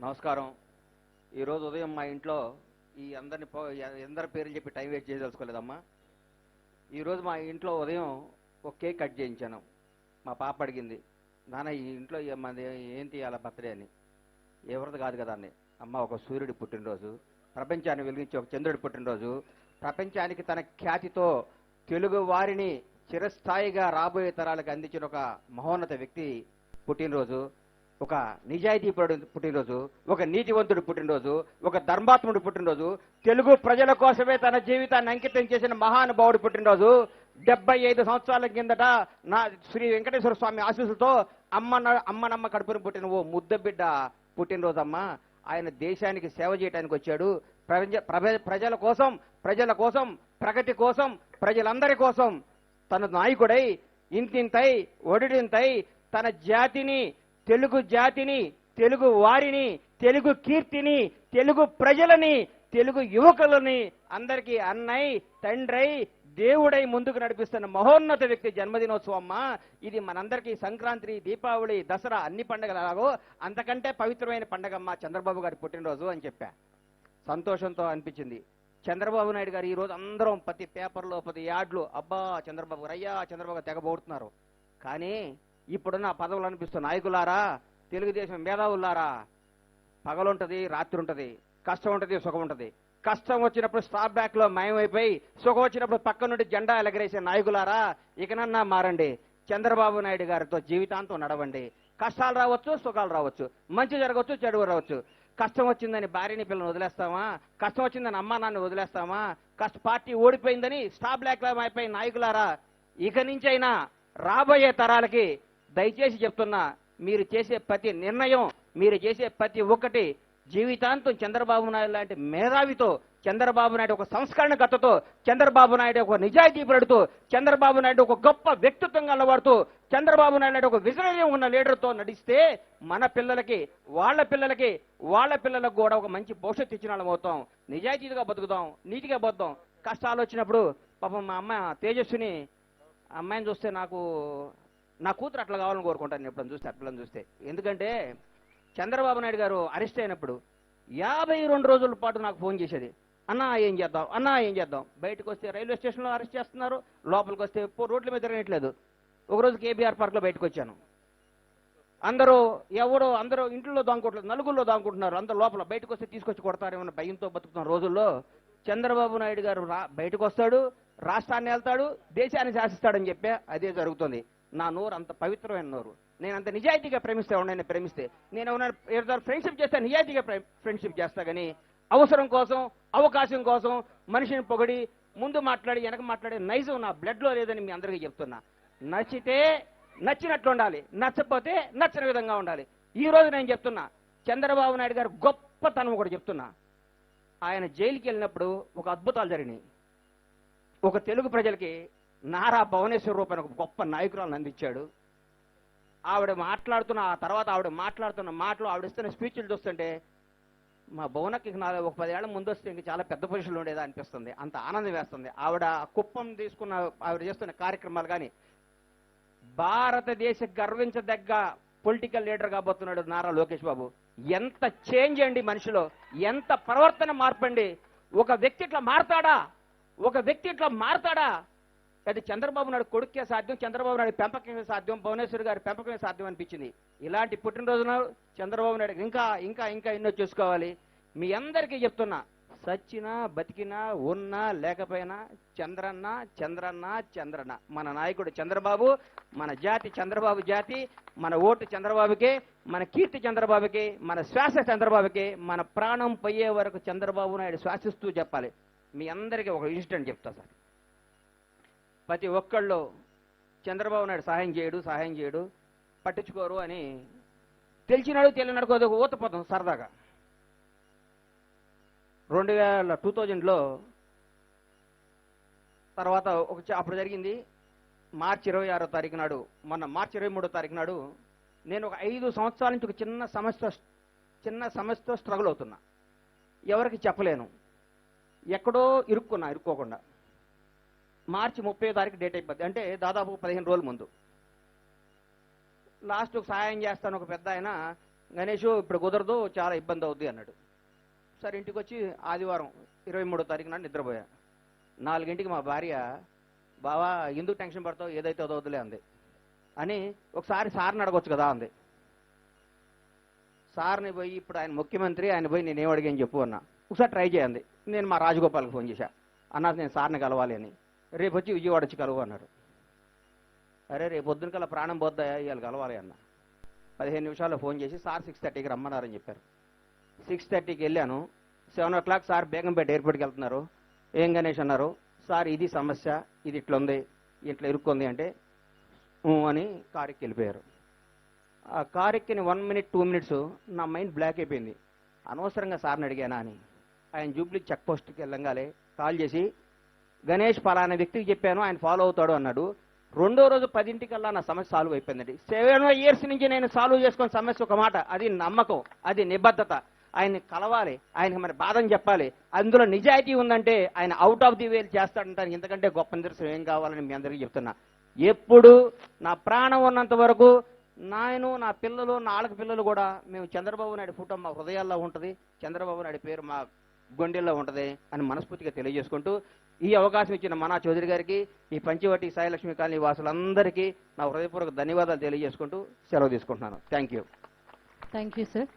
నమస్కారం. ఈరోజు ఉదయం మా ఇంట్లో ఈ అందరి పేర్లు చెప్పి టైం వేస్ట్ చేయదలుచుకోలేదమ్మా. ఈరోజు మా ఇంట్లో ఉదయం ఒక కేక్ కట్ చేయించాను. మా పాప అడిగింది, నాన్న ఈ ఇంట్లో మంది ఏం తీయాలా బర్త్డే అని. ఎవరిది కాదు కదా అని. అమ్మ, ఒక సూర్యుడి పుట్టినరోజు, ప్రపంచాన్ని వెలిగించే ఒక చంద్రుడి పుట్టినరోజు, ప్రపంచానికి తన ఖ్యాతితో తెలుగు వారిని చిరస్థాయిగా రాబోయే తరాలకు అందించిన ఒక మహోన్నత వ్యక్తి పుట్టినరోజు, ఒక నిజాయితీపరుడు పుట్టినరోజు, ఒక నీతివంతుడు పుట్టినరోజు, ఒక ధర్మాత్ముడు పుట్టినరోజు, తెలుగు ప్రజల కోసమే తన జీవితాన్ని అంకితం చేసిన మహానుభావుడు పుట్టినరోజు. 75 సంవత్సరాల కిందట నా శ్రీ వెంకటేశ్వర స్వామి ఆశీస్సులతో అమ్మనమ్మ కడుపును పుట్టిన ఓ ముద్ద బిడ్డ పుట్టినరోజు అమ్మ. ఆయన దేశానికి సేవ చేయడానికి వచ్చాడు. ప్రజల కోసం ప్రగతి కోసం, ప్రజలందరి కోసం తన నాయకుడై ఇంతింతై ఒడిడింతై తన జాతిని, తెలుగు జాతిని, తెలుగు వారిని, తెలుగు కీర్తిని, తెలుగు ప్రజలని, తెలుగు యువకులని అందరికీ అన్నై, తండ్రై, దేవుడై ముందుకు నడిపిస్తున్న మహోన్నత వ్యక్తి జన్మదినోత్సవం అమ్మా. ఇది మనందరికీ సంక్రాంతి, దీపావళి, దసరా అన్ని పండుగలాగో అంతకంటే పవిత్రమైన పండుగమ్మ చంద్రబాబు గారి పుట్టినరోజు అని చెప్పా. సంతోషంతో అనిపించింది. చంద్రబాబు నాయుడు గారు ఈరోజు అందరం ప్రతి పేపర్లో, ప్రతి యాడ్లు అబ్బా చంద్రబాబు గారు, అయ్యా చంద్రబాబు గారు తెగబోడుతున్నారు. కానీ ఇప్పుడున్న పదవులు అనిపిస్తున్న నాయకులారా, తెలుగుదేశం మేధావులారా, పగలుంటది, రాత్రి ఉంటది, కష్టం ఉంటది, సుఖం ఉంటది. కష్టం వచ్చినప్పుడు స్టాప్ బ్యాక్ లో మాయమైపోయి, సుఖం వచ్చినప్పుడు పక్క నుండి జెండా ఎలగరేసే నాయకులారా, ఇకనన్నా మారండి. చంద్రబాబు నాయుడు గారితో జీవితాంతం నడవండి. కష్టాలు రావచ్చు, సుఖాలు రావచ్చు, మంచి జరగవచ్చు, చెడు రావచ్చు. కష్టం వచ్చిందని భార్యని పిల్లల్ని వదిలేస్తామా? కష్టం వచ్చిందని అమ్మా నాన్న వదిలేస్తామా? పార్టీ ఓడిపోయిందని స్టాప్ బ్లాక్ లో అయిపోయిన నాయకులారా, ఇక నుంచైనా రాబోయే తరాలకి దయచేసి చెప్తున్నా, మీరు చేసే ప్రతి నిర్ణయం, మీరు చేసే ప్రతి ఒక్కటి జీవితాంతం చంద్రబాబు నాయుడు లాంటి మేధావితో, చంద్రబాబు నాయుడు ఒక సంస్కరణకర్తతో, చంద్రబాబు నాయుడు ఒక నిజాయితీపరుడుతో, చంద్రబాబు నాయుడు ఒక గొప్ప వ్యక్తిత్వంగా అలవాడుతూ, చంద్రబాబు నాయుడు ఒక విజనరీ ఉన్న లీడర్తో నడిస్తే మన పిల్లలకి, వాళ్ళ పిల్లలకు కూడా ఒక మంచి భవిష్యత్తు ఇచ్చిన వాళ్ళం అవుతాం. నిజాయితీగా బతుకుదాం, నీతిగా బతుకుదాం. కష్టాలు వచ్చినప్పుడు పాపం మా అమ్మ తేజస్విని అమ్మాయిని చూస్తే నా కూతురు అట్లా కావాలని కోరుకుంటాను నేను ఎప్పుడైనా చూస్తే, అట్లా చూస్తే. ఎందుకంటే చంద్రబాబు నాయుడు గారు అరెస్ట్ అయినప్పుడు 52 రోజుల పాటు నాకు ఫోన్ చేసేది, అన్నా ఏం చేద్దాం. బయటకు వస్తే రైల్వే స్టేషన్లో అరెస్ట్ చేస్తున్నారు, లోపలికి వస్తే రోడ్ల మీద తిరగట్లేదు. ఒకరోజు కేబీఆర్ పార్క్లో బయటకు వచ్చాను. అందరూ ఇంట్లో దాంకుంటున్నారు, నలుగురిలో దాంకుంటున్నారు. అందరూ లోపల, బయటకు వస్తే తీసుకొచ్చి కొడతారేమన్న భయంతో బతుకుతున్న రోజుల్లో చంద్రబాబు నాయుడు గారు బయటకు వస్తాడు, రాష్ట్రాన్ని వెళ్తాడు, దేశాన్ని శాసిస్తాడని చెప్పే అదే జరుగుతుంది. నా నోరు అంత పవిత్రమైన నోరు. నేను అంత నిజాయితీగా ప్రేమిస్తే నేను ఎవరైనా ఫ్రెండ్షిప్ చేస్తే నిజాయితీగా ఫ్రెండ్షిప్ చేస్తా. కానీ అవసరం కోసం, అవకాశం కోసం మనిషిని పొగడి ముందు మాట్లాడి వెనక మాట్లాడే నైజం నా బ్లడ్ లో లేదని మీ అందరికీ చెప్తున్నా. నచ్చితే నచ్చినట్లు ఉండాలి, నచ్చకపోతే నచ్చిన విధంగా ఉండాలి. ఈ రోజు నేను చెప్తున్నా, చంద్రబాబు నాయుడు గారు గొప్పతనం కూడా చెప్తున్నా. ఆయన జైలుకి వెళ్ళినప్పుడు ఒక అద్భుతాలు జరిగినాయి. ఒక తెలుగు ప్రజలకి నారా భువనేశ్వర రూపాయన ఒక గొప్ప నాయకురాలను అందించాడు. ఆవిడ మాట్లాడుతున్న మాటలు, ఆవిడ ఇస్తున్న స్పీచ్లు చూస్తుంటే మా భువనకి ఒక 10 ఏళ్ల ముందు వస్తే ఇంక చాలా పెద్ద పొజిషన్లో ఉండేదా అనిపిస్తుంది. అంత ఆనందం వేస్తుంది. ఆవిడ కుప్పం ఆవిడ చేస్తున్న కార్యక్రమాలు కానీ, భారతదేశ గర్వించదగ్గ పొలిటికల్ లీడర్ కాబోతున్నాడు నారా లోకేష్ బాబు. ఎంత చేంజ్ అండి మనిషిలో, ఎంత ప్రవర్తన మార్పండి. ఒక వ్యక్తి ఇట్లా మారతాడా? అది చంద్రబాబు నాయుడు కొడుకే సాధ్యం, చంద్రబాబు నాయుడు పెంపకమే సాధ్యం, భువనేశ్వర్ గారి పెంపకమే సాధ్యం అనిపించింది. ఇలాంటి పుట్టినరోజున చంద్రబాబు నాయుడు ఇంకా ఎన్నో చూసుకోవాలి. మీ అందరికీ చెప్తున్నా, సచ్చినా బతికినా ఉన్నా లేకపోయినా చంద్రన్న మన నాయకుడు చంద్రబాబు, మన జాతి చంద్రబాబు జాతి, మన ఓటు చంద్రబాబుకే, మన కీర్తి చంద్రబాబుకే, మన శ్వాస చంద్రబాబుకే, మన ప్రాణం పోయే వరకు చంద్రబాబు నాయుడు శ్వాసిస్తూ చెప్పాలి. మీ అందరికీ ఒక ఇన్సిడెంట్ చెప్తా సార్. ప్రతి ఒక్కళ్ళు చంద్రబాబు నాయుడు సహాయం చేయడు, పట్టించుకోరు అని తెలిసినాడు, తెలియనాడు కొద్దిగా ఊతపోతాం సరదాగా. 2000లో తర్వాత అప్పుడు జరిగింది. మార్చి 26వ తారీఖు నాడు, మొన్న మార్చి 23వ తారీఖు నాడు నేను ఒక 5 సంవత్సరాల నుంచి ఒక చిన్న సమస్యతో స్ట్రగుల్ అవుతున్నా. ఎవరికి చెప్పలేను, ఎక్కడో ఇరుక్కోకుండా. మార్చి 30వ తారీఖు డేట్ అయిపోద్ది, అంటే దాదాపు 15 రోజుల ముందు. లాస్ట్ సహాయం చేస్తాను ఒక పెద్ద ఆయన గణేష్ ఇప్పుడు కుదరదు, చాలా ఇబ్బంది అవుద్ది అన్నాడు. సరే ఇంటికి వచ్చి ఆదివారం 23వ తారీఖు నాడు నిద్రపోయా. 4 మా భార్య, బావా ఎందుకు టెన్షన్ పడతావు, ఏదైతే అదవుతులే అంది. అని ఒకసారి సార్ని అడగొచ్చు కదా అంది. సార్ని పోయి, ఇప్పుడు ఆయన ముఖ్యమంత్రి, ఆయన పోయి నేనేం అడిగాను చెప్పు అన్నా. ఒకసారి ట్రై చేయండి. నేను మా రాజగోపాల్కి ఫోన్ చేశా, అన్నా నేను సార్ని కలవాలి అని. రేపు వచ్చి విజయవాడ వచ్చి కలవు అన్నాడు. అరే రేపు పొద్దున కల్లా ప్రాణం పోద్దా, ఇవాళ కలవాలి అన్న. 15 నిమిషాల్లో ఫోన్ చేసి సార్ 6:30కి రమ్మన్నారని చెప్పారు. 6:30కి వెళ్ళాను. 7 o'clock సార్ బేగంపేట ఎయిర్పోర్ట్కి వెళ్తున్నారు. ఏం గణేష్ అన్నారు. సార్ ఇది సమస్య, ఇది ఇట్లా ఉంది, ఇట్లా ఇరుక్కుంది అంటే అని కారుకి వెళ్ళిపోయారు. ఆ కారు ఎక్కిన 1 minute 2 minutes నా మైండ్ బ్లాక్ అయిపోయింది. అనవసరంగా సార్ని అడిగానా అని. ఆయన జూబ్లీ చెక్ పోస్ట్కి వెళ్ళంగానే కాల్ చేసి, గణేష్ ఫలానా వ్యక్తికి చెప్పాను, ఆయన ఫాలో అవుతాడు అన్నాడు. రెండో రోజు 10ంటికల్లా నా సమస్య సాల్వ్ అయిపోయిందండి. 7 years నుంచి నేను సాల్వ్ చేసుకున్న సమస్య ఒక మాట, అది నమ్మకం, అది నిబద్ధత. ఆయన్ని కలవాలి, ఆయనకి మరి బాధని చెప్పాలి. అందులో నిజాయితీ ఉందంటే ఆయన అవుట్ ఆఫ్ ది వే చేస్తాడంటాను. ఎందుకంటే గొప్ప నిదర్శనం ఏం కావాలని మీ అందరికీ చెప్తున్నా. ఎప్పుడు నా ప్రాణం ఉన్నంత వరకు నేను, నా పిల్లలు, నా ఆళ్ళకి పిల్లలు కూడా మేము చంద్రబాబు నాయుడు ఫోటో మా హృదయాల్లో ఉంటుంది, చంద్రబాబు నాయుడు పేరు మా గుండెల్లో ఉంటుంది అని మనస్ఫూర్తిగా తెలియజేసుకుంటూ, ఈ అవకాశం ఇచ్చిన మనా చౌదరి గారికి, ఈ పంచవటి సాయిలక్ష్మి కాలనీ వాసులందరికీ నా హృదయపూర్వక ధన్యవాదాలు తెలియజేసుకుంటూ సెలవు తీసుకుంటున్నాను. Thank you. Thank you sir.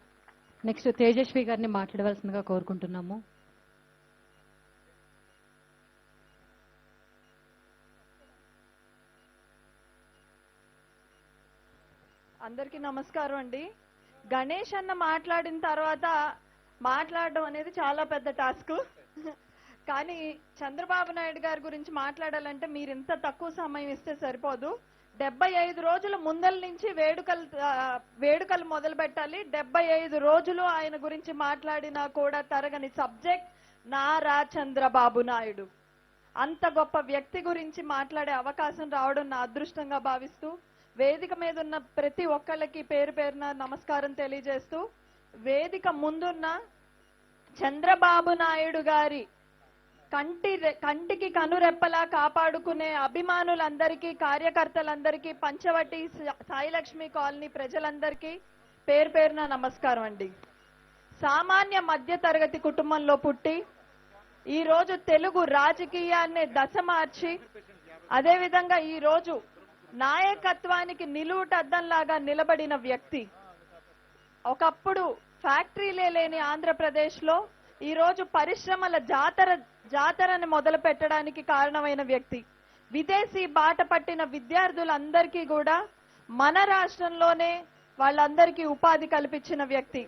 Next Tejaswi గారిని మాట్లాడవలసిందిగా కోరుకుంటున్నాము. అందరికీ నమస్కారం అండి. గణేష్ అన్న మాట్లాడిన తర్వాత మాట్లాడడం అనేది చాలా పెద్ద టాస్క్. కానీ చంద్రబాబు నాయుడు గారి గురించి మాట్లాడాలంటే మీరు ఇంత తక్కువ సమయం ఇస్తే సరిపోదు. 75 రోజుల ముందల నుంచి వేడుకలు మొదలు పెట్టాలి. 75 రోజులు ఆయన గురించి మాట్లాడినా కూడా తరగని సబ్జెక్ట్ నారా చంద్రబాబు నాయుడు. అంత గొప్ప వ్యక్తి గురించి మాట్లాడే అవకాశం రావడం నా అదృష్టంగా భావిస్తూ, వేదిక మీద ఉన్న ప్రతి ఒక్కళ్ళకి పేరు పేరున నమస్కారం తెలియజేస్తూ, వేదిక ముందున్న చంద్రబాబు నాయుడు గారి కంటికి కనురెప్పలా కాపాడుకునే అభిమానులందరికీ, కార్యకర్తలందరికీ, పంచవటి సాయిలక్ష్మి కాలనీ ప్రజలందరికీ పేరు పేరున నమస్కారం అండి. సామాన్య మధ్య తరగతి కుటుంబంలో పుట్టి ఈ రోజు తెలుగు రాజకీయాన్ని దశ మార్చి, అదేవిధంగా ఈ రోజు నాయకత్వానికి నిలువుటద్దంలాగా నిలబడిన వ్యక్తి. ఒకప్పుడు ఫ్యాక్టరీలే లేని ఆంధ్రప్రదేశ్ లో ఈ రోజు పరిశ్రమల జాతరని మొదలు పెట్టడానికి కారణమైన వ్యక్తి. విదేశీ బాట పట్టిన విద్యార్థులందరికీ కూడా మన రాష్ట్రంలోనే వాళ్ళందరికీ ఉపాధి కల్పించిన వ్యక్తి.